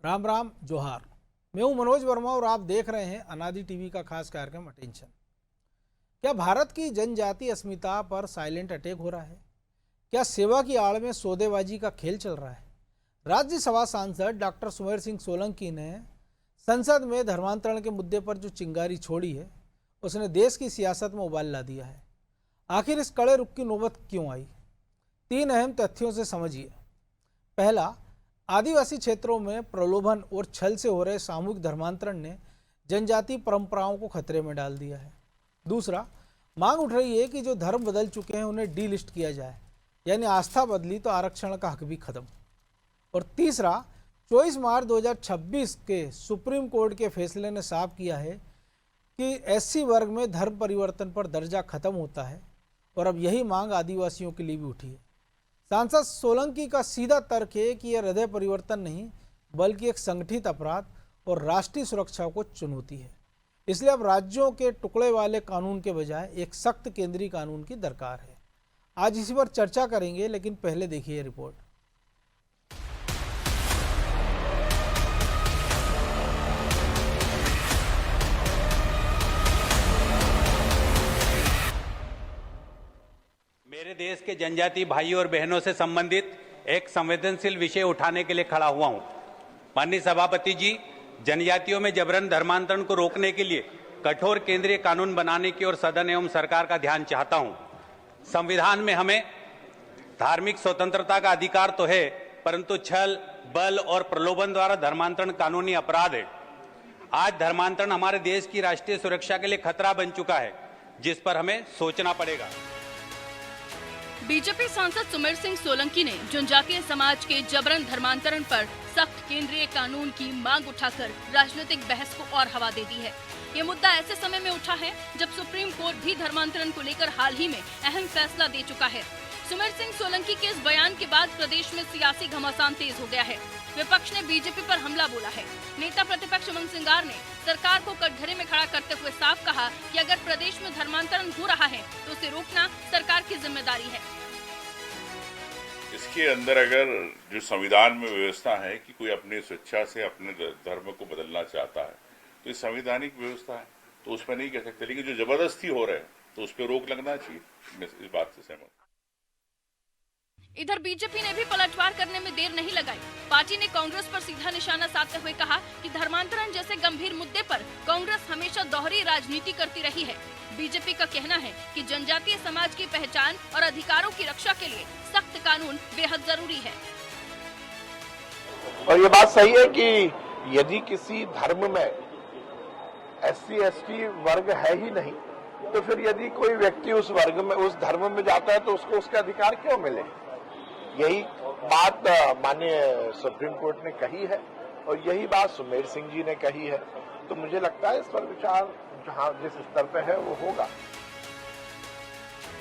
राम राम जोहार। मैं हूं मनोज वर्मा और आप देख रहे हैं अनादि टीवी का खास कार्यक्रम अटेंशन। क्या भारत की जनजातीय अस्मिता पर साइलेंट अटैक हो रहा है? क्या सेवा की आड़ में सौदेबाजी का खेल चल रहा है? राज्यसभा सांसद डॉक्टर सुमेर सिंह सोलंकी ने संसद में धर्मांतरण के मुद्दे पर जो चिंगारी छोड़ी है उसने देश की सियासत में उबाल ला दिया है। आखिर इस कड़े रुख की नौबत क्यों आई? 3 अहम तथ्यों से समझिए। पहला, आदिवासी क्षेत्रों में प्रलोभन और छल से हो रहे सामूहिक धर्मांतरण ने जनजातीय परंपराओं को खतरे में डाल दिया है। दूसरा, मांग उठ रही है कि जो धर्म बदल चुके हैं उन्हें डीलिस्ट किया जाए, यानी आस्था बदली तो आरक्षण का हक भी खत्म। और तीसरा, 24 मार्च 2026 के सुप्रीम कोर्ट के फैसले ने साफ किया है कि एससी वर्ग में धर्म परिवर्तन पर दर्जा खत्म होता है और अब यही मांग आदिवासियों के लिए भी उठी है। सांसद सोलंकी का सीधा तर्क है कि यह हृदय परिवर्तन नहीं बल्कि एक संगठित अपराध और राष्ट्रीय सुरक्षा को चुनौती है। इसलिए अब राज्यों के टुकड़े वाले कानून के बजाय एक सख्त केंद्रीय कानून की दरकार है। आज इसी पर चर्चा करेंगे, लेकिन पहले देखिए रिपोर्ट। मेरे देश के जनजातीय भाइयों और बहनों से संबंधित एक संवेदनशील विषय उठाने के लिए खड़ा हुआ हूं। माननीय सभापति जी, जनजातियों में जबरन धर्मांतरण को रोकने के लिए कठोर केंद्रीय कानून बनाने की ओर सदन एवं सरकार का ध्यान चाहता हूं। संविधान में हमें धार्मिक स्वतंत्रता का अधिकार तो है, परंतु छल, बल और प्रलोभन द्वारा धर्मांतरण कानूनी अपराध है। आज धर्मांतरण हमारे देश की राष्ट्रीय सुरक्षा के लिए खतरा बन चुका है, जिस पर हमें सोचना पड़ेगा। बीजेपी सांसद सुमेर सिंह सोलंकी ने जनजातीय समाज के जबरन धर्मांतरण पर सख्त केंद्रीय कानून की मांग उठाकर राजनीतिक बहस को और हवा दे दी है। ये मुद्दा ऐसे समय में उठा है जब सुप्रीम कोर्ट भी धर्मांतरण को लेकर हाल ही में अहम फैसला दे चुका है। सुमेर सिंह सोलंकी के इस बयान के बाद प्रदेश में सियासी घमासान तेज हो गया है। विपक्ष ने बीजेपी पर हमला बोला है। नेता प्रतिपक्ष उमंग सिंगार ने सरकार को कटघरे में खड़ा करते हुए साफ कहा कि अगर प्रदेश में धर्मांतरण हो रहा है तो उसे रोकना सरकार की जिम्मेदारी है। इसके अंदर अगर जो संविधान में व्यवस्था है कि कोई अपनी स्वेच्छा से अपने धर्म को बदलना चाहता है तो ये संवैधानिक व्यवस्था है, तो उसमें नहीं कह सकते। लेकिन जो जबरदस्ती हो रहा है तो उस पर रोक लगना चाहिए। मैं इस बात से सहमत। इधर बीजेपी ने भी पलटवार करने में देर नहीं लगाई। पार्टी ने कांग्रेस पर सीधा निशाना साधते हुए कहा कि धर्मांतरण जैसे गंभीर मुद्दे पर कांग्रेस हमेशा दोहरी राजनीति करती रही है। बीजेपी का कहना है कि जनजातीय समाज की पहचान और अधिकारों की रक्षा के लिए सख्त कानून बेहद जरूरी है। और ये बात सही है कि यदि किसी धर्म में एससी एसटी वर्ग है ही नहीं, तो फिर यदि कोई व्यक्ति उस वर्ग में, उस धर्म में जाता है तो उसको उसके अधिकार क्यों मिले? यही बात माननीय सुप्रीम कोर्ट ने कही है और यही बात सुमेर सिंह जी ने कही है। तो मुझे लगता है इस पर विचार जहां जिस स्तर पे है वो होगा।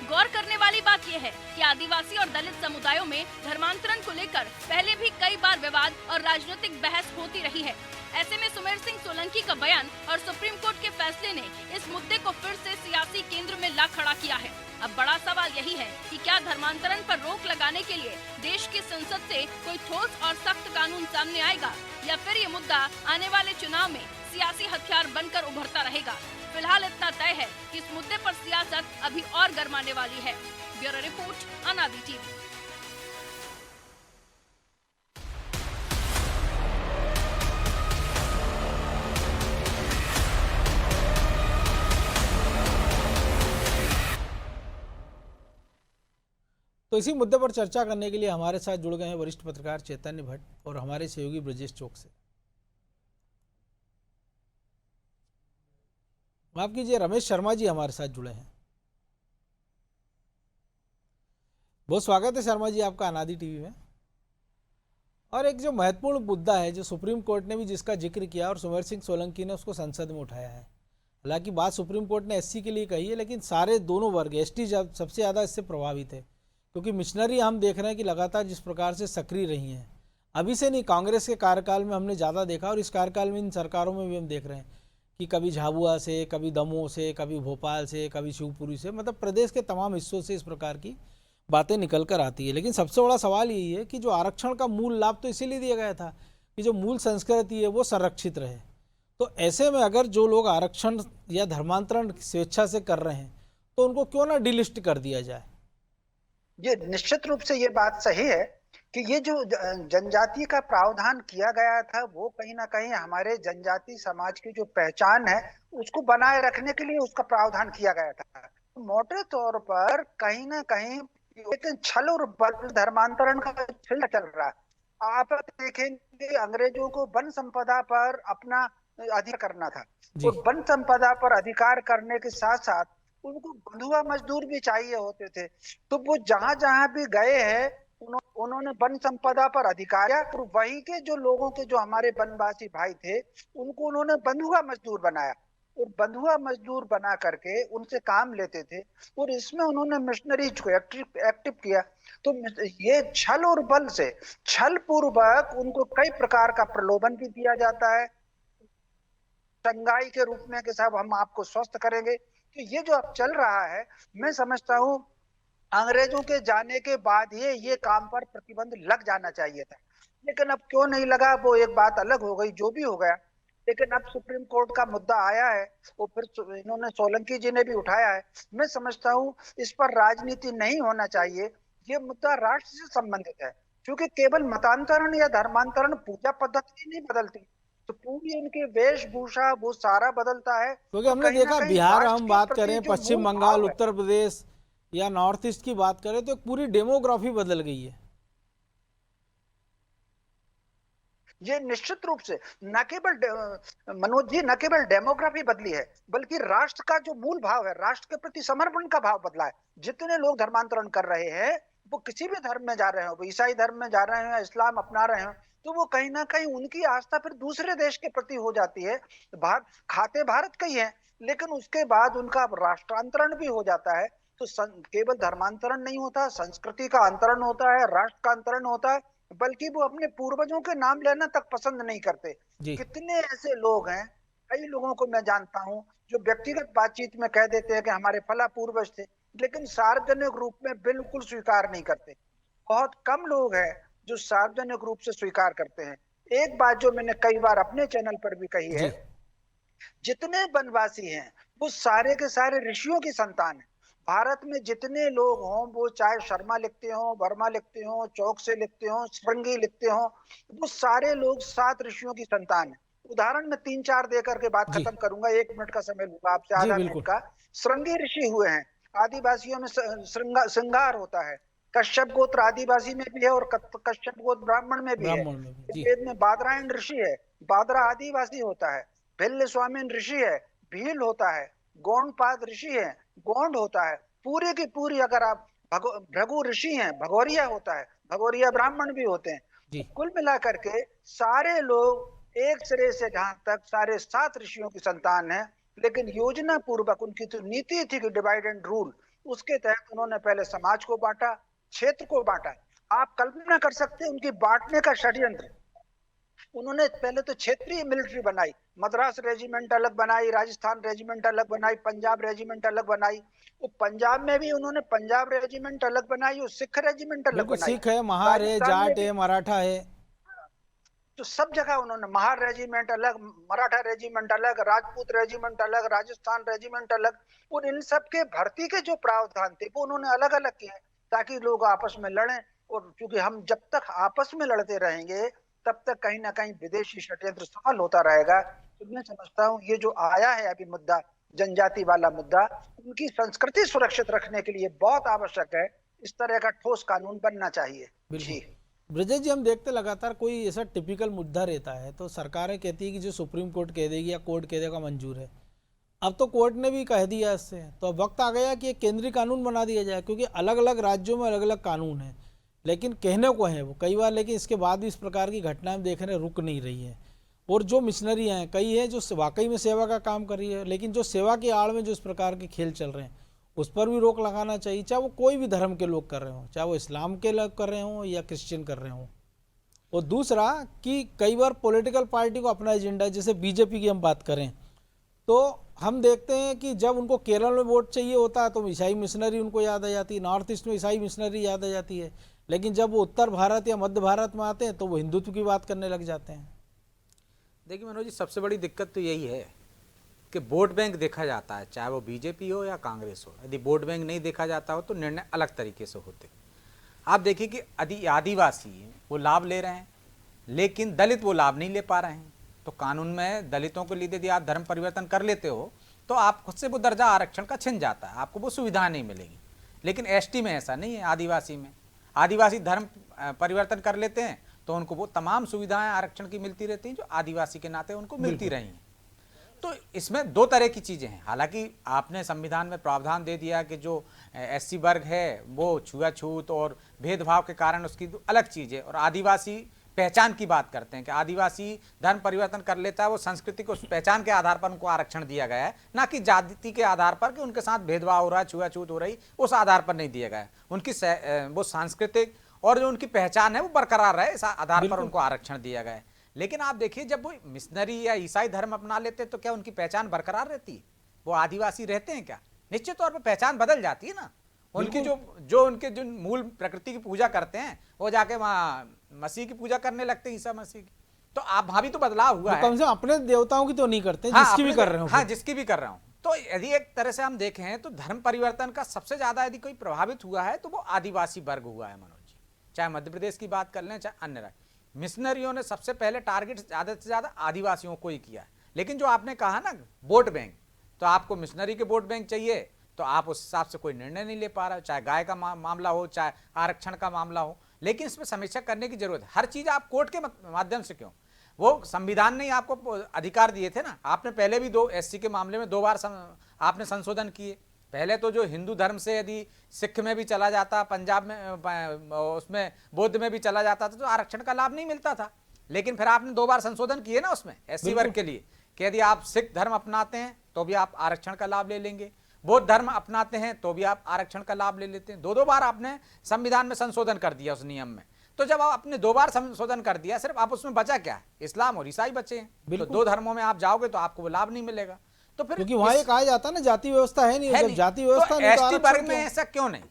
गौर करने वाली बात यह है कि आदिवासी और दलित समुदायों में धर्मांतरण को लेकर पहले भी कई बार विवाद और राजनीतिक बहस होती रही है। ऐसे में सुमेर सिंह सोलंकी का बयान और सुप्रीम कोर्ट के फैसले ने इस मुद्दे को फिर से सियासी केंद्र में ला खड़ा किया है। अब बड़ा सवाल यही है कि क्या धर्मांतरण पर रोक लगाने के लिए देश की संसद से कोई ठोस और सख्त कानून सामने आएगा, या फिर ये मुद्दा आने वाले चुनाव में सियासी हथियार बनकर उभरता रहेगा। फिलहाल इतना तय है कि इस मुद्दे पर सियासत अभी और गरमाने वाली है। ब्यूरो रिपोर्ट, अनादि टीवी। तो इसी मुद्दे पर चर्चा करने के लिए हमारे साथ जुड़ गए हैं वरिष्ठ पत्रकार चैतन्य भट्ट और हमारे सहयोगी ब्रजेश चौक से। माफ कीजिए, रमेश शर्मा जी हमारे साथ जुड़े हैं। बहुत स्वागत है शर्मा जी आपका अनादि टीवी में। और एक जो महत्वपूर्ण मुद्दा है, जो सुप्रीम कोर्ट ने भी जिसका जिक्र किया और सुमेर सिंह सोलंकी ने उसको संसद में उठाया है। हालांकि बात सुप्रीम कोर्ट ने एससी के लिए कही है, लेकिन सारे दोनों वर्ग, एसटी सबसे ज़्यादा इससे प्रभावित है, क्योंकि मिशनरी हम देख रहे हैं कि लगातार जिस प्रकार से सक्रिय रही हैं, अभी से नहीं, कांग्रेस के कार्यकाल में हमने ज़्यादा देखा और इस कार्यकाल में इन सरकारों में भी हम देख रहे हैं कि कभी झाबुआ से, कभी दमोह से, कभी भोपाल से, कभी शिवपुरी से, मतलब प्रदेश के तमाम हिस्सों से इस प्रकार की बातें निकल कर आती है। लेकिन सबसे बड़ा सवाल यही है कि जो आरक्षण का मूल लाभ तो इसीलिए दिया गया था कि जो मूल संस्कृति है वो संरक्षित रहे। तो ऐसे में अगर जो लोग आरक्षण या धर्मांतरण स्वेच्छा से कर रहे हैं तो उनको क्यों ना डिलिस्ट कर दिया जाए। ये निश्चित रूप से ये बात सही है कि ये जो जनजाति का प्रावधान किया गया था वो कहीं ना कहीं हमारे जनजाति समाज की जो पहचान है उसको बनाए रखने के लिए उसका प्रावधान किया गया था। मोटे तौर पर कहीं ना कहीं लेकिन छल और बल धर्मांतरण का सिलसिला चल रहा है। आप देखेंगे अंग्रेजों को वन संपदा पर अपना अधिकार करना था और वन संपदा पर अधिकार करने के साथ साथ उनको बंधुआ मजदूर भी चाहिए होते थे। तो वो जहां जहां भी गए हैं उन्होंने वन संपदा पर अधिकार और वहीं के जो लोगों के जो हमारे वनवासी भाई थे उनको उन्होंने बंधुआ मजदूर बनाया और बंधुआ मजदूर बना करके उनसे काम लेते थे और इसमें उन्होंने मिशनरीज को एक्टिव किया। तो ये छल और बल से छल पूर्वक उनको कई प्रकार का प्रलोभन भी दिया जाता है संगाई के रूप में कि साहब हम आपको स्वस्थ करेंगे। तो ये जो अब चल रहा है मैं समझता हूँ अंग्रेजों के जाने के बाद ये काम पर प्रतिबंध लग जाना चाहिए था, लेकिन अब क्यों नहीं लगा वो एक बात अलग हो गई, जो भी हो गया। लेकिन अब सुप्रीम कोर्ट का मुद्दा आया है और फिर इन्होंने सोलंकी जी ने भी उठाया है। मैं समझता हूँ इस पर राजनीति नहीं होना चाहिए, ये मुद्दा राष्ट्र से संबंधित है क्योंकि केवल मतांतरण या धर्मांतरण पूजा पद्धति नहीं बदलती तो पूरी उनकी वेशभूषा वो सारा बदलता है। क्योंकि हमने देखा बिहार हम बात करें, पश्चिम बंगाल, उत्तर प्रदेश या नॉर्थ ईस्ट की बात करें तो एक पूरी डेमोग्राफी बदल गई है। ये निश्चित रूप से न केवल मनोज जी न केवल डेमोग्राफी बदली है बल्कि राष्ट्र का जो मूल भाव है, राष्ट्र के प्रति समर्पण का भाव बदला है। जितने लोग धर्मांतरण कर रहे हैं वो किसी भी धर्म में जा रहे हो, वो ईसाई धर्म में जा रहे हैं, इस्लाम अपना रहे हो, तो वो कहीं ना कहीं उनकी आस्था फिर दूसरे देश के प्रति हो जाती है। खाते भारत का ही है लेकिन उसके बाद उनका राष्ट्रांतरण भी हो जाता है। तो केवल धर्मांतरण नहीं होता, संस्कृति का अंतरण होता है, राष्ट्र का अंतरण होता है, बल्कि वो अपने पूर्वजों के नाम लेना तक पसंद नहीं करते। कितने ऐसे लोग हैं, कई लोगों को मैं जानता हूं जो व्यक्तिगत बातचीत में कह देते हैं कि हमारे फला पूर्वज थे, लेकिन सार्वजनिक रूप में बिल्कुल स्वीकार नहीं करते। बहुत कम लोग हैं जो सार्वजनिक रूप से स्वीकार करते हैं। एक बात जो मैंने कई बार अपने चैनल पर भी कही है, जितने वनवासी हैं वो सारे के सारे ऋषियों की संतान है। भारत में जितने लोग हों, वो चाहे शर्मा लिखते हो, वर्मा लिखते हो, चौक से लिखते हो, श्रृंगी लिखते हो, वो सारे लोग 7 ऋषियों की संतान है। उदाहरण में 3-4 देकर के बात खत्म करूंगा, 1 मिनट का समय लूंगा आपसे, आधा मिनट का। श्रृंगी ऋषि हुए हैं, आदिवासियों में श्रृंगार होता है। कश्यप गोत्र आदिवासी में भी है और कश्यप गोत्र ब्राह्मण में भी है। वेद में बादरायण ऋषि है, बादरा आदिवासी होता है। भिल्ल स्वामीन ऋषि है, भील होता है। गोंडपाद ऋषि है, गोंड होता है। पूरी की पूरी अगर आप भृगु ऋषि हैं, भगोरिया होता है, भगोरिया ब्राह्मण भी होते हैं। कुल मिलाकर के सारे लोग एक सिरे से जहां तक सारे 7 ऋषियों की संतान है, लेकिन योजना पूर्वक उनकी तो नीति थी कि डिवाइड एंड रूल, उसके तहत उन्होंने पहले समाज को बांटा, क्षेत्र को बांटा। आप कल्पना कर सकते हैं उनकी बांटने का षड्यंत्र। उन्होंने पहले तो क्षेत्रीय मिलिट्री बनाई, मद्रास रेजिमेंट अलग बनाई, राजस्थान रेजिमेंट अलग बनाई, पंजाब रेजिमेंट अलग बनाई। वो पंजाब में भी उन्होंने पंजाब रेजिमेंट अलग बनाई और सिख रेजिमेंट अलग बनाई। सिख है, महार है, जाट है, मराठा है, तो सब जगह उन्होंने महार रेजिमेंट अलग, मराठा रेजिमेंट अलग, राजपूत रेजिमेंट अलग, राजस्थान रेजिमेंट अलग। और इन सब के भर्ती के जो प्रावधान थे वो उन्होंने अलग अलग किए ताकि लोग आपस में लड़ें। और क्योंकि हम जब तक आपस में लड़ते रहेंगे तब तक कहीं ना कहीं विदेशी षड्यंत्र सफल होता रहेगा। तो मैं समझता हूँ ये जो आया है अभी मुद्दा, जनजाति वाला मुद्दा, उनकी संस्कृति सुरक्षित रखने के लिए बहुत आवश्यक है। इस तरह का ठोस कानून बनना चाहिए। जी ब्रजेश जी, हम देखते लगातार कोई ऐसा टिपिकल मुद्दा रहता है तो सरकारें कहती है कि जो सुप्रीम कोर्ट कह देगी या कोर्ट कह देगा मंजूर है। अब तो कोर्ट ने भी कह दिया इससे, तो अब वक्त आ गया कि एक केंद्रीय कानून बना दिया जाए, क्योंकि अलग अलग राज्यों में अलग अलग कानून हैं, लेकिन कहने को है वो कई बार, लेकिन इसके बाद भी इस प्रकार की घटनाएं देखने रुक नहीं रही है। और जो मिशनरी हैं कई हैं जो वाकई में सेवा का काम कर रही है, लेकिन जो सेवा की आड़ में जो इस प्रकार के खेल चल रहे हैं उस पर भी रोक लगाना चाहिए, चाहे वो कोई भी धर्म के लोग कर रहे हों, चाहे वो इस्लाम के लोग कर रहे हों या क्रिश्चियन कर रहे हों। और दूसरा कि कई बार पॉलिटिकल पार्टी को अपना एजेंडा, जैसे बीजेपी की हम बात करें तो हम देखते हैं कि जब उनको केरल में वोट चाहिए होता है तो ईसाई मिशनरी उनको याद आ जाती है, नॉर्थ ईस्ट में ईसाई मिशनरी याद आ जाती है, लेकिन जब वो उत्तर भारत या मध्य भारत में आते हैं तो वो हिंदुत्व की बात करने लग जाते हैं। देखिए मनोज जी, सबसे बड़ी दिक्कत तो यही है कि वोट बैंक देखा जाता है, चाहे वो बीजेपी हो या कांग्रेस हो। यदि वोट बैंक नहीं देखा जाता हो तो निर्णय अलग तरीके से होते। आप देखिए कि यदि आदिवासी वो लाभ ले रहे हैं लेकिन दलित वो लाभ नहीं ले पा रहे हैं, तो कानून में दलितों के लिए यदि आप धर्म परिवर्तन कर लेते हो तो आप खुद से वो दर्जा आरक्षण का छिन जाता है, आपको वो सुविधा नहीं मिलेगी। लेकिन एसटी में ऐसा नहीं है। आदिवासी में आदिवासी धर्म परिवर्तन कर लेते हैं तो उनको वो तमाम सुविधाएं आरक्षण की मिलती रहती हैं जो आदिवासी के नाते उनको मिलती रही हैं। तो इसमें दो तरह की चीज़ें हैं। हालांकि आपने संविधान में प्रावधान दे दिया कि जो एससी वर्ग है वो छुआछूत और भेदभाव के कारण उसकी अलग चीज़ है, और आदिवासी पहचान की बात करते हैं कि आदिवासी धर्म परिवर्तन कर लेता है, वो संस्कृति को पहचान के आधार पर उनको आरक्षण दिया गया है, ना कि जाति के आधार पर कि उनके साथ भेदभाव हो रहा है, छुआछूत हो रही, उस आधार पर नहीं दिया गया है। उनकी वो सांस्कृतिक और जो उनकी पहचान है वो बरकरार रहे, इस आधार पर उनको आरक्षण दिया गया है। लेकिन आप देखिए जब वो मिशनरी या ईसाई धर्म अपना लेते हैं तो क्या उनकी पहचान बरकरार रहती है? वो आदिवासी रहते हैं क्या? निश्चित तौर पर पहचान बदल जाती है ना। उनकी उनके जो मूल प्रकृति की पूजा करते हैं वो जाके वहाँ मसीह की पूजा करने लगते हैं, ईसा मसीह की। तो आप वहाँ भी तो बदलाव हुआ है। कम से कम अपने देवताओं की तो नहीं करते, हाँ, जिसकी भी कर रहे हो। हाँ, जिसकी भी कर रहा हूँ। तो यदि एक तरह से हम देखें तो धर्म परिवर्तन का सबसे ज्यादा यदि कोई प्रभावित हुआ है तो वो आदिवासी वर्ग हुआ है मनोज जी। चाहे मध्य प्रदेश की बात कर लें चाहे अन्य राज्य, मिशनरियों ने सबसे पहले टारगेट ज्यादा से ज्यादा आदिवासियों को ही किया है। लेकिन जो आपने कहा ना वोट बैंक, तो आपको मिशनरी के वोट बैंक चाहिए तो आप उस हिसाब से कोई निर्णय नहीं ले पा रहे हो, चाहे गाय का मामला हो चाहे आरक्षण का मामला हो। लेकिन इसमें समीक्षा करने की जरूरत है। हर चीज आप कोर्ट के माध्यम से क्यों? वो संविधान ने आपको अधिकार दिए थे ना। आपने पहले भी दो एससी के मामले में 2 बार आपने संशोधन किए। पहले तो जो हिंदू धर्म से यदि सिख में भी चला जाता, पंजाब में उसमें बौद्ध में भी चला जाता था तो आरक्षण का लाभ नहीं मिलता था। लेकिन फिर आपने 2 बार संशोधन किए ना उसमें एससी वर्ग के लिए कि यदि आप सिख धर्म अपनाते हैं तो भी आप आरक्षण का लाभ ले लेंगे, बौद्ध धर्म अपनाते हैं तो भी आप आरक्षण का लाभ ले लेते हैं। 2 बार आपने संविधान में संशोधन कर दिया उस नियम में। तो जब आपने 2 बार संशोधन कर दिया, सिर्फ आप उसमें बचा क्या है? इस्लाम और ईसाई बचे हैं। तो 2 धर्मों में आप जाओगे तो आपको वो लाभ नहीं मिलेगा। तो फिर क्योंकि वहां कहा जाता है ना जाति व्यवस्था है नहीं, जब जाति व्यवस्था तो नहीं तो एसटी आरक्षण वर्ग में क्यों? ऐसा क्यों नहीं?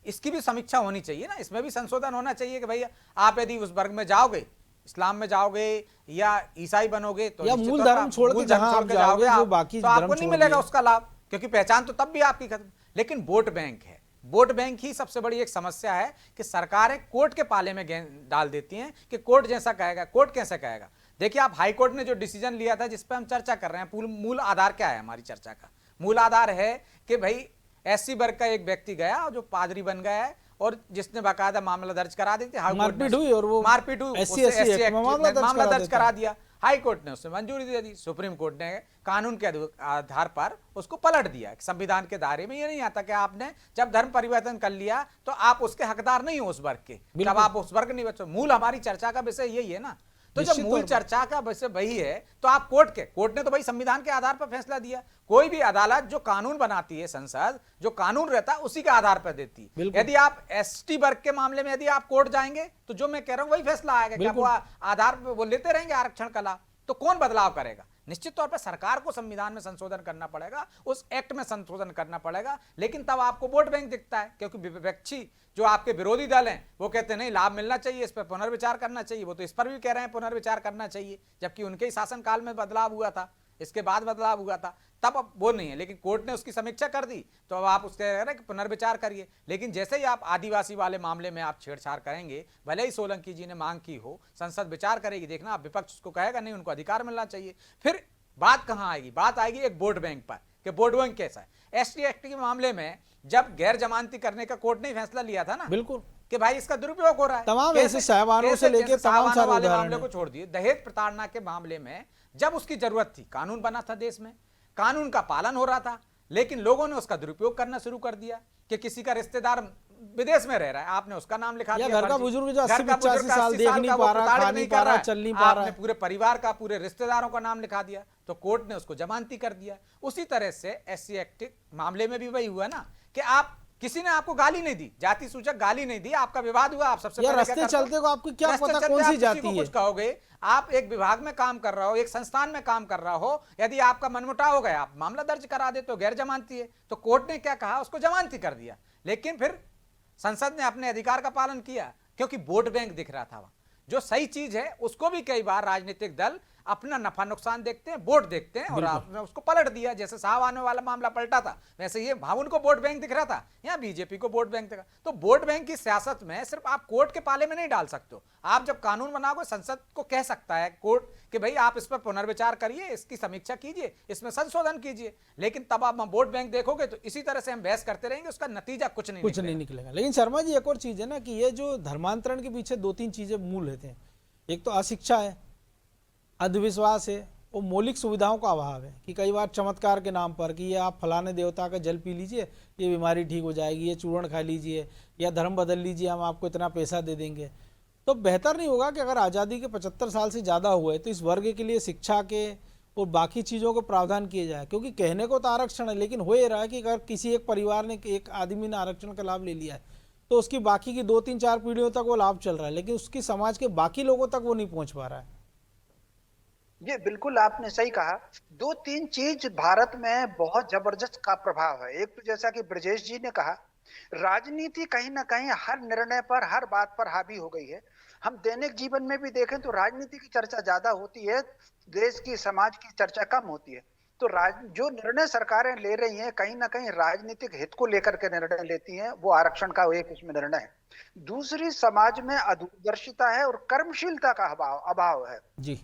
इसकी भी समीक्षा होनी चाहिए ना। इसमें भी संशोधन होना चाहिए कि भैया आप यदि उस वर्ग में जाओगे, इस्लाम में जाओगे या ईसाई बनोगे तो या मूल धर्म छोड़ के जहां आप जाओगे जो बाकी तो आपको नहीं मिलेगा उसका लाभ, क्योंकि पहचान तो तब भी आपकी खत्म। लेकिन वोट बैंक है, वोट बैंक ही सबसे बड़ी एक समस्या है कि सरकारें कोर्ट के पाले में डाल देती हैं कि कोर्ट जैसा कहेगा। कोर्ट कैसे कहेगा? देखिए आप हाई कोर्ट ने जो डिसीजन लिया था जिस पर हम चर्चा कर रहे हैं, मूल आधार क्या है हमारी चर्चा का? मूल आधार है कि भाई एससी वर्ग का एक व्यक्ति गया जो पादरी बन गया है और जिसने बाकायदा मामला दर्ज करा दी थी। मारपीट हुई और वो मारपीट हुई, मामला दर्ज करा दिया। हाई कोर्ट ने उससे मंजूरी दे दी, सुप्रीम कोर्ट ने कानून के आधार पर उसको पलट दिया। संविधान के दायरे में ये नहीं आता कि आपने जब धर्म परिवर्तन कर लिया तो आप उसके हकदार नहीं हो उस वर्ग के, जब आप उस वर्ग नहीं बचो। मूल हमारी चर्चा का विषय यही है ना। तो जब मूल चर्चा का विषय वही है तो आप कोर्ट ने तो भाई संविधान के आधार पर फैसला दिया। कोई भी अदालत जो कानून बनाती है, संसद जो कानून रहता है उसी के आधार पर देती है। यदि आप एसटी वर्ग के मामले में यदि आप कोर्ट जाएंगे तो जो मैं कह रहा हूं वही फैसला आएगा। क्या वो आधार पर वो लेते रहेंगे आरक्षण का लाभ? तो कौन बदलाव करेगा? निश्चित तौर पर सरकार को संविधान में संशोधन करना पड़ेगा, उस एक्ट में संशोधन करना पड़ेगा। लेकिन तब आपको वोट बैंक दिखता है, क्योंकि विपक्षी जो आपके विरोधी दल हैं वो कहते हैं नहीं लाभ मिलना चाहिए, इस पर पुनर्विचार करना चाहिए। वो तो इस पर भी कह रहे हैं पुनर्विचार करना चाहिए, जबकि उनके ही शासनकाल में बदलाव हुआ था, इसके बाद बदलाव हुआ था, तब अब वो नहीं है। लेकिन कोर्ट ने उसकी समीक्षा कर दी तो अब आप उसके कह रहे हैं पुनर्विचार करिए। लेकिन जैसे ही आप आदिवासी वाले मामले में आप छेड़छाड़ करेंगे, भले ही सोलंकी जी ने मांग की हो, संसद विचार करेगी, देखना आप विपक्ष उसको कहेगा नहीं उनको अधिकार मिलना चाहिए। फिर बात कहां आएगी? बात आएगी एक वोट बैंक पर कि वोट बैंक कैसा है। एसटी एक्ट के मामले में जब गैर जमानती करने का कोर्ट ने फैसला लिया था ना, बिल्कुल कि भाई इसका दुरुपयोग हो रहा है। तमाम ऐसे साहबानों से लेकर तमाम सारे वाले मामले को छोड़ दिए। दहेज प्रताड़ना के मामले में जब उसकी जरूरत थी, कानून बना था देश में, कानून का पालन हो रहा था, लेकिन लोगों ने उसका दुरुपयोग करना शुरू कर दिया कि किसी का रिश्तेदार विदेश में रह रहा है, आपने उसका नाम लिखा दिया। घर का बुजुर्ग जो 80-85 साल देख नहीं पा रहा, खा नहीं पा रहा, चल नहीं पा रहा, आपने पूरे परिवार का, पूरे रिश्तेदारों का नाम लिखा दिया, तो कोर्ट ने उसको जमानती कर दिया। उसी तरह से एससी एक्ट मामले में भी वही हुआ ना कि आप किसी ने आपको गाली नहीं दी, जाति सूचक गाली नहीं दी, आपका विवाद हुआ, आप सबसे यार पहले क्या रास्ते करते हो? चलते को आपको क्या रास्ते पता चलते कौन आप सी किसी जाति को है? कुछ कहोगे, आप एक विभाग में काम कर रहा हो, एक संस्थान में काम कर रहा हो, यदि आपका मनमुटाव हो गया, आप मामला दर्ज करा देते हो, गैर जमानती है। तो कोर्ट ने क्या कहा, उसको जमानती कर दिया। लेकिन फिर संसद ने अपने अधिकार का पालन किया, क्योंकि वोट बैंक दिख रहा था वहां। जो सही चीज है उसको भी कई बार राजनीतिक दल अपना नफा नुकसान देखते हैं, वोट देखते हैं, और आपने उसको पलट दिया। जैसे साहब आने वाला मामला पलटा था, वैसे ये भावुन को वोट बैंक दिख रहा था, यहाँ बीजेपी को वोट बैंक दिखा। तो वोट बैंक की सियासत में सिर्फ आप कोर्ट के पाले में नहीं डाल सकते हो। आप जब कानून बनाओगे, संसद को कह सकता है कोर्ट कि भाई आप इस पर पुनर्विचार करिए, इसकी समीक्षा कीजिए, इसमें संशोधन कीजिए। लेकिन तब आप वोट बैंक देखोगे तो इसी तरह से हम बहस करते रहेंगे, उसका नतीजा कुछ नहीं निकलेगा। लेकिन शर्मा जी, एक और चीज है ना कि ये जो धर्मांतरण के पीछे दो तीन चीजें मूल रहते हैं। एक तो अशिक्षा है, अंधविश्वास है, वो मौलिक सुविधाओं का अभाव है कि कई बार चमत्कार के नाम पर कि ये आप फलाने देवता का जल पी लीजिए, ये बीमारी ठीक हो जाएगी, ये चूर्ण खा लीजिए, या धर्म बदल लीजिए, हम आपको इतना पैसा दे देंगे। तो बेहतर नहीं होगा कि अगर आज़ादी के 75 साल से ज़्यादा हुए तो इस वर्ग के लिए शिक्षा के और बाकी चीज़ों को प्रावधान किए जाए? क्योंकि कहने को तो आरक्षण है, लेकिन हो ये रहा है कि अगर किसी एक परिवार ने, एक आदमी ने आरक्षण का लाभ ले लिया है तो उसकी बाकी की 2-3-4 पीढ़ियों तक वो लाभ चल रहा है, लेकिन उसकी समाज के बाकी लोगों तक वो नहीं पहुंच पा रहा है। ये बिल्कुल आपने सही कहा। दो तीन चीज भारत में बहुत जबरदस्त का प्रभाव है। एक तो जैसा कि ब्रजेश जी ने कहा, राजनीति कहीं ना कहीं हर निर्णय पर, हर बात पर हावी हो गई है। हम दैनिक जीवन में भी देखें तो राजनीति की चर्चा ज्यादा होती है, देश की, समाज की चर्चा कम होती है। तो जो निर्णय सरकारें ले रही हैं, कहीं ना कहीं राजनीतिक हित को लेकर के निर्णय लेती हैं। वो आरक्षण का एक उसमें निर्णय है। दूसरी, समाज में अदूरदर्शिता है और कर्मशीलता का अभाव है जी।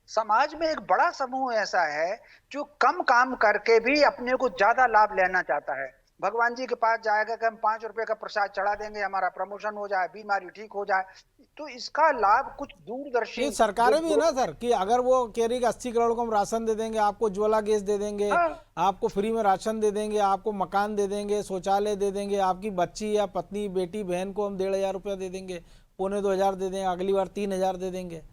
समाज में एक बड़ा समूह ऐसा है जो कम काम करके भी अपने को ज्यादा लाभ लेना चाहता है। भगवान जी के पास जाएगा कि हम 5 रुपए का प्रसाद चढ़ा देंगे, हमारा प्रमोशन हो जाए, बीमारी ठीक हो जाए। तो इसका लाभ कुछ दूरदर्शी सरकारें भी है ना सर, कि अगर वो कह रही कि 80 करोड़ को हम राशन दे देंगे, आपको उज्ज्वला गैस दे देंगे, आपको फ्री में राशन दे देंगे, आपको मकान दे देंगे, शौचालय दे देंगे, आपकी बच्ची या पत्नी, बेटी, बहन को हम 1,500 रुपया दे देंगे, 2,500 दे देंगे, अगली बार 3,000 दे देंगे।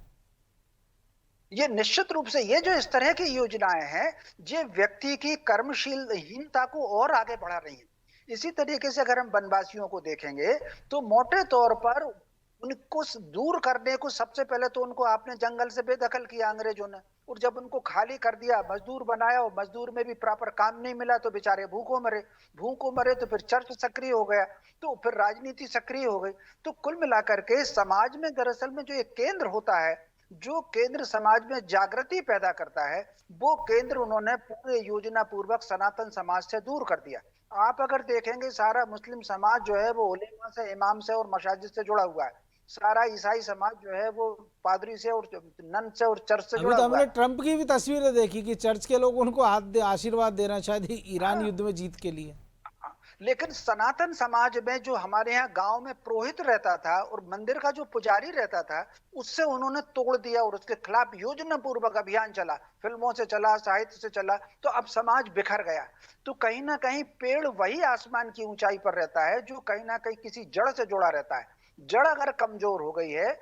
ये निश्चित रूप से ये जो इस तरह की योजनाएं हैं, ये व्यक्ति की कर्मशीलहीनता को और आगे बढ़ा रही हैं। इसी तरीके से अगर हम वनवासियों को देखेंगे तो मोटे तौर पर उनको दूर करने को, सबसे पहले तो उनको आपने जंगल से बेदखल किया अंग्रेजों ने, और जब उनको खाली कर दिया, मजदूर बनाया, और मजदूर में भी प्रॉपर काम नहीं मिला तो बेचारे भूखों मरे। तो फिर चर्च सक्रिय हो गया, तो फिर राजनीति सक्रिय हो गई। तो कुल मिलाकर के समाज में दरअसल में जो एक केंद्र होता है, जो केंद्र समाज में जागृति पैदा करता है, वो केंद्र उन्होंने पूरे योजना पूर्वक सनातन समाज से दूर कर दिया। आप अगर देखेंगे, सारा मुस्लिम समाज जो है वो उलेमा से, इमाम से और मसाजिद से जुड़ा हुआ है। सारा ईसाई समाज जो है वो पादरी से और नन से और चर्च से जुड़ा हुआ है। हमने ट्रंप की भी तस्वीरें देखी कि चर्च के लोग उनको आशीर्वाद देना, शायद ईरान युद्ध में जीत के लिए। लेकिन सनातन समाज में जो हमारे यहाँ गांव में पुरोहित रहता था और मंदिर का जो पुजारी रहता था, उससे उन्होंने तोड़ दिया और उसके खिलाफ योजना पूर्वक अभियान चला, फिल्मों से चला, साहित्य से चला। तो अब समाज बिखर गया। तो कहीं ना कहीं पेड़ वही आसमान की ऊंचाई पर रहता है जो कहीं ना कहीं किसी जड़ से जुड़ा रहता है। जड़ अगर कमजोर हो गई है,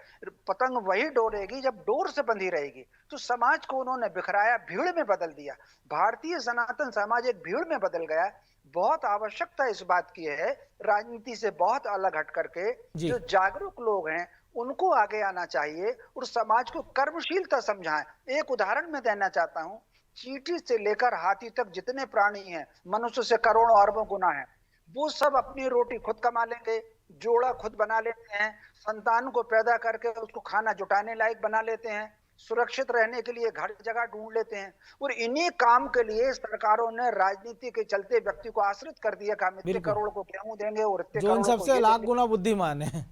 पतंग वही डोरेगी जब डोर से बंधी रहेगी। तो समाज को उन्होंने बिखराया, भीड़ में बदल दिया। भारतीय सनातन समाज एक भीड़ में बदल गया। बहुत आवश्यकता इस बात की है, राजनीति से बहुत अलग हट करके जो जागरूक लोग हैं उनको आगे आना चाहिए और समाज को कर्मशीलता समझाएं। एक उदाहरण मैं देना चाहता हूं, चींटी से लेकर हाथी तक जितने प्राणी हैं, मनुष्य से करोड़ों अरबों गुना है, वो सब अपनी रोटी खुद कमा लेंगे, जोड़ा खुद बना लेते हैं, संतान को पैदा करके उसको खाना जुटाने लायक बना लेते हैं, सुरक्षित रहने के लिए घर जगह ढूंढ लेते हैं। और इन्हीं काम के लिए सरकारों ने राजनीति के चलते व्यक्ति को आश्रित कर दिया कि हम इतने करोड़ को गेहूं देंगे और इतने जो इन सबसे लाख गुना बुद्धिमान है।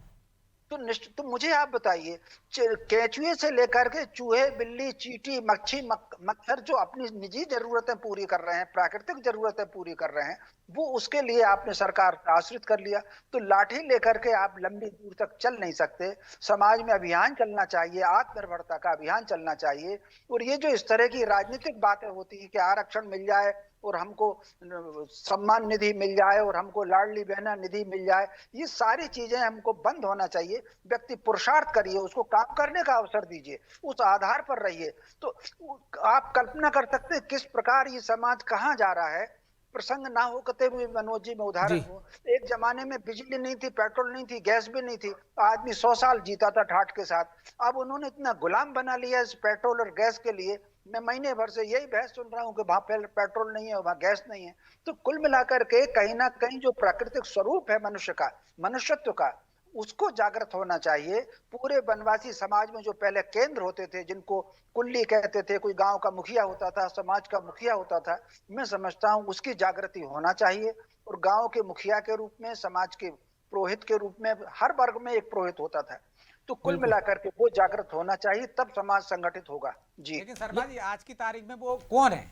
तो मुझे आप बताइए, केंचुए से लेकर के चूहे, बिल्ली, चींटी, मच्छी, मच्छर जो अपनी निजी जरूरतें पूरी कर रहे हैं, प्राकृतिक जरूरतें पूरी कर रहे हैं, वो उसके लिए आपने सरकार को आश्रित कर लिया। तो लाठी लेकर के आप लंबी दूर तक चल नहीं सकते। समाज में अभियान चलना चाहिए, आत्मनिर्भरता का अभियान चलना चाहिए। और ये जो इस तरह की राजनीतिक बातें होती है कि आरक्षण मिल जाए और हमको सम्मान निधि मिल जाए और हमको लाडली बहना निधि मिल जाए, ये सारी चीजें हमको बंद होना चाहिए। व्यक्ति पुरुषार्थ करिए, उसको काम करने का अवसर दीजिए, उस आधार पर रहिए। तो आप कल्पना कर सकते हैं किस प्रकार ये समाज कहाँ जा रहा है। प्रसंग ना हो कते भी मनोज जी, मैं उदाहरण जी। हूँ। एक जमाने में बिजली नहीं थी, पेट्रोल नहीं थी, गैस भी नहीं थी, आदमी 100 साल जीता था ठाठ के साथ। अब उन्होंने इतना गुलाम बना लिया इस पेट्रोल और गैस के लिए। मैं महीने भर से यही बहस सुन रहा हूँ कि वहां पेट्रोल नहीं है, वहां गैस नहीं है। तो कुल मिलाकर के कहीं ना कहीं जो प्राकृतिक स्वरूप है मनुष्य का, मनुष्यत्व का, उसको जागृत होना चाहिए। पूरे वनवासी समाज में जो पहले केंद्र होते थे, जिनको कुल्ली कहते थे, कोई गांव का मुखिया होता था, समाज का मुखिया होता था, मैं समझता हूं उसकी जागृति होना चाहिए। और गांव के मुखिया के रूप में, समाज के पुरोहित के रूप में, हर वर्ग में एक पुरोहित होता था। तो कुल बिल्कुल। मिलाकर के वो जागृत होना चाहिए, तब समाज संगठित होगा। जी। लेकिन शर्मा जी, आज की तारीख में वो कौन है?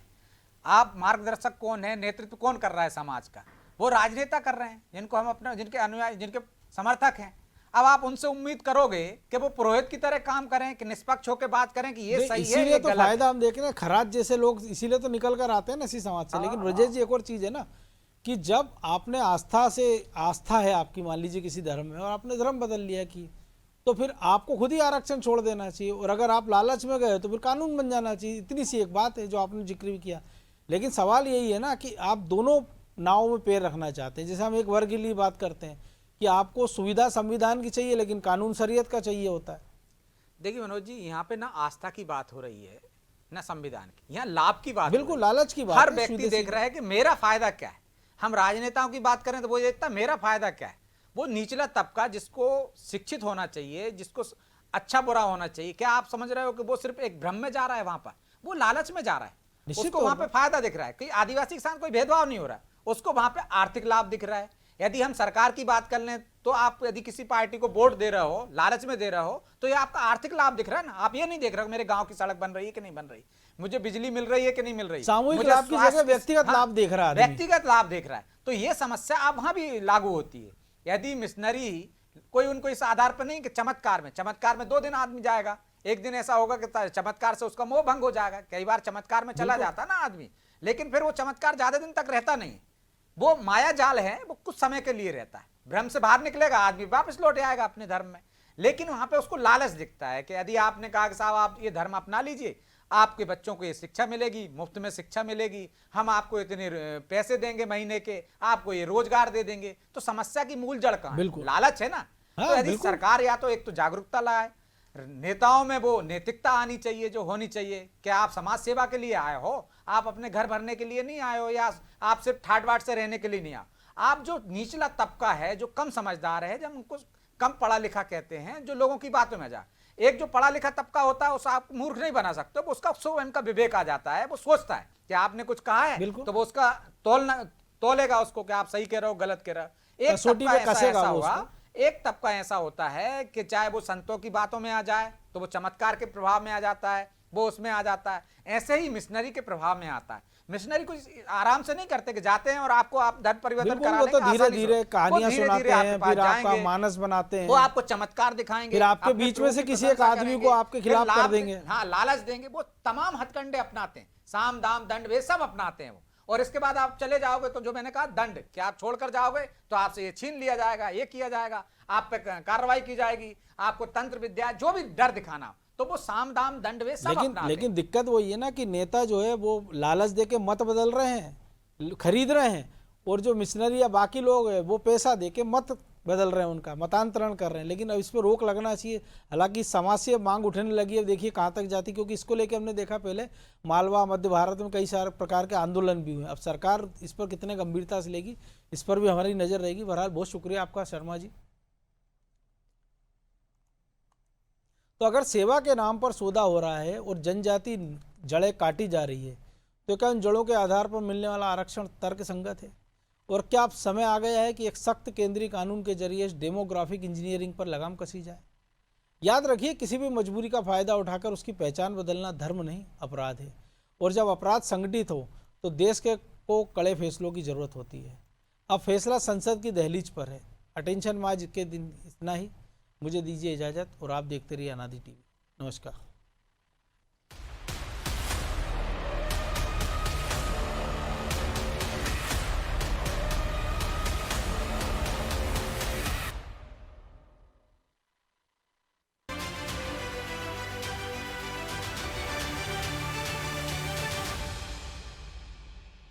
आप मार्गदर्शक कौन है, नेतृत्व कौन कर रहा है समाज का? वो राजनेता कर रहे हैं, जिनको हम अपने, जिनके अनुयायी, जिनके समर्थक हैं। अब आप उनसे उम्मीद करोगे कि वो पुरोहित की तरह काम करें, कि निष्पक्ष होकर बात करें कि ये सही है, इसीलिए ये तो गलत है। फायदा हम देख रहे हैं, खराज जैसे लोग इसीलिए तो निकल कर आते हैं ना इसी समाज से। लेकिन ब्रजेश जी, एक और चीज है ना कि जब आपने आस्था है आपकी, मान लीजिए किसी धर्म में, और आपने धर्म बदल लिया कि, तो फिर आपको खुद ही आरक्षण छोड़ देना चाहिए। और अगर आप लालच में गए तो फिर कानून बन जाना चाहिए। इतनी सी एक बात है जो आपने जिक्र भी किया। लेकिन सवाल यही है ना कि आप दोनों नावों में पैर रखना चाहते हैं। जैसे हम एक वर्ग के लिए बात करते हैं कि आपको सुविधा संविधान की चाहिए, लेकिन कानून शरीयत का चाहिए होता है। देखिए मनोज जी, यहाँ पे ना आस्था की बात हो रही है, ना संविधान की, यहाँ लाभ की बात। बिल्कुल, लालच की बात हर है, व्यक्ति सीधे देख सीधे। रहा है कि मेरा फायदा क्या है। हम राजनेताओं की बात करें तो वो देखता मेरा फायदा क्या है। वो निचला तबका जिसको शिक्षित होना चाहिए, जिसको अच्छा बुरा होना चाहिए, क्या आप समझ रहे हो कि वो सिर्फ एक भ्रम में जा रहा है? वहां पर वो लालच में जा रहा है, निश्चित उसको तौर वहां पे पर। फायदा दिख रहा है कि आदिवासी किसान, कोई भेदभाव नहीं हो रहा है, उसको वहां पे आर्थिक लाभ दिख रहा है। यदि हम सरकार की बात कर लें तो आप यदि किसी पार्टी को वोट दे रहे हो, लालच में दे रहे हो, तो ये आपका आर्थिक लाभ दिख रहा है ना। आप ये नहीं देख रहे हो मेरे गांव की सड़क बन रही है कि नहीं बन रही, मुझे बिजली मिल रही है कि नहीं मिल रही, सामूहिक मुझे लाभ की स्वास्थ्य जगह व्यक्तिगत हाँ, लाभ देख रहा है आदमी। व्यक्तिगत लाभ देख रहा है। तो ये समस्या अब वहां भी लागू होती है। यदि मिशनरी कोई उनको इस आधार पर नहीं कि चमत्कार में 2 दिन आदमी जाएगा, एक दिन ऐसा होगा कि चमत्कार से उसका मोह भंग हो जाएगा। कई बार चमत्कार में चला जाता है ना आदमी, लेकिन फिर वो चमत्कार ज्यादा दिन तक रहता नहीं। वो माया जाल है, वो कुछ समय के लिए रहता है। भ्रम से बाहर निकलेगा आदमी, वापस लौट आएगा अपने धर्म में। लेकिन वहां पे उसको लालच दिखता है कि यदि आपने कहा कि साहब आप ये धर्म अपना लीजिए, आपके बच्चों को ये शिक्षा मिलेगी, मुफ्त में शिक्षा मिलेगी, हम आपको इतने पैसे देंगे महीने के, आपको ये रोजगार दे देंगे। तो समस्या की मूल जड़ कहां है? बिल्कुल। लालच है ना। हाँ, तो यदि बिल्कुल। सरकार या तो एक तो जागरूकता लाए, नेताओं में वो नैतिकता आनी चाहिए जो होनी चाहिए। क्या आप समाज सेवा के लिए आए हो? आप अपने घर भरने के लिए नहीं आए हो, या आप सिर्फ ठाट बाट से रहने के लिए नहीं आए। आप जो निचला तबका है, जो कम समझदार है, जब उनको कम पढ़ा लिखा कहते हैं, जो लोगों की बातों में जाए। एक जो पढ़ा लिखा तबका होता है, उस आप मूर्ख नहीं बना सकते, उसका स्वयं का विवेक आ जाता है। वो सोचता है कि आपने कुछ कहा है तो वो उसका तोलेगा उसको कि आप सही कह रहे हो, गलत कह रहे हो। एक कसौटी तबका पे ऐसा कसेगा ऐसा वो होगा, उसको। एक तबका ऐसा होता है कि चाहे वो संतों की बातों में आ जाए तो वो चमत्कार के प्रभाव में आ जाता है, वो उसमें आ जाता है। ऐसे ही मिशनरी के प्रभाव में आता है। मिशनरी कुछ आराम से नहीं करते कि जाते हैं और आपको आप धर्म परिवर्तन बिल्कुल, करा वो तो लेंगे धीरे आसानी से। धीरे वो कहानियां धीरे-धीरे सुनाते आपके हैं, पास फिर आपका जाएंगे, मानस बनाते हैं, वो आपको चमत्कार दिखाएंगे, फिर आपके अपने बीच में से प्रभु की किसी एक प्रशंसा आदमी को करेंगे, आपके फिर खिलाफ कर लाभ देंगे। हाँ, लालच देंगे। वो तमाम हथकंडे अपनाते हैं, साम दाम दंड वे सब अपनाते हैं वो। और इसके बाद आप चले जाओगे तो जो मैंने कहा दंड, कि आप छोड़कर जाओगे तो आपसे ये छीन लिया जाएगा, ये किया जाएगा, आप पे कार्रवाई की जाएगी, आपको तंत्र विद्या जो भी डर दिखाना, तो वो साम दाम दंड वे सब अपनाते हैं। लेकिन दिक्कत वही है ना कि नेता जो है वो लालच दे के मत बदल रहे हैं, खरीद रहे हैं, और जो मिशनरी या बाकी लोग हैं वो पैसा दे के मत बदल रहे हैं, उनका मतांतरण कर रहे हैं। लेकिन अब इस पर रोक लगना चाहिए। हालांकि समाज से मांग उठने लगी है, देखिए कहाँ तक जाती, क्योंकि इसको लेके हमने देखा पहले मालवा, मध्य भारत में कई सारे प्रकार के आंदोलन भी हुए। अब सरकार इस पर कितने गंभीरता से लेगी, इस पर भी हमारी नजर रहेगी। बहरहाल बहुत शुक्रिया आपका शर्मा जी। तो अगर सेवा के नाम पर सौदा हो रहा है और जनजाति जड़ें काटी जा रही है, तो क्या उन जड़ों के आधार पर मिलने वाला आरक्षण तर्कसंगत है? और क्या अब समय आ गया है कि एक सख्त केंद्रीय कानून के जरिए इस डेमोग्राफिक इंजीनियरिंग पर लगाम कसी जाए? याद रखिए, किसी भी मजबूरी का फायदा उठाकर उसकी पहचान बदलना धर्म नहीं, अपराध है। और जब अपराध संगठित हो तो देश को कड़े फैसलों की जरूरत होती है। अब फैसला संसद की दहलीज पर है। अटेंशन में आज के दिन इतना ही। मुझे दीजिए इजाज़त और आप देखते रहिए अनादि टीवी। नमस्कार।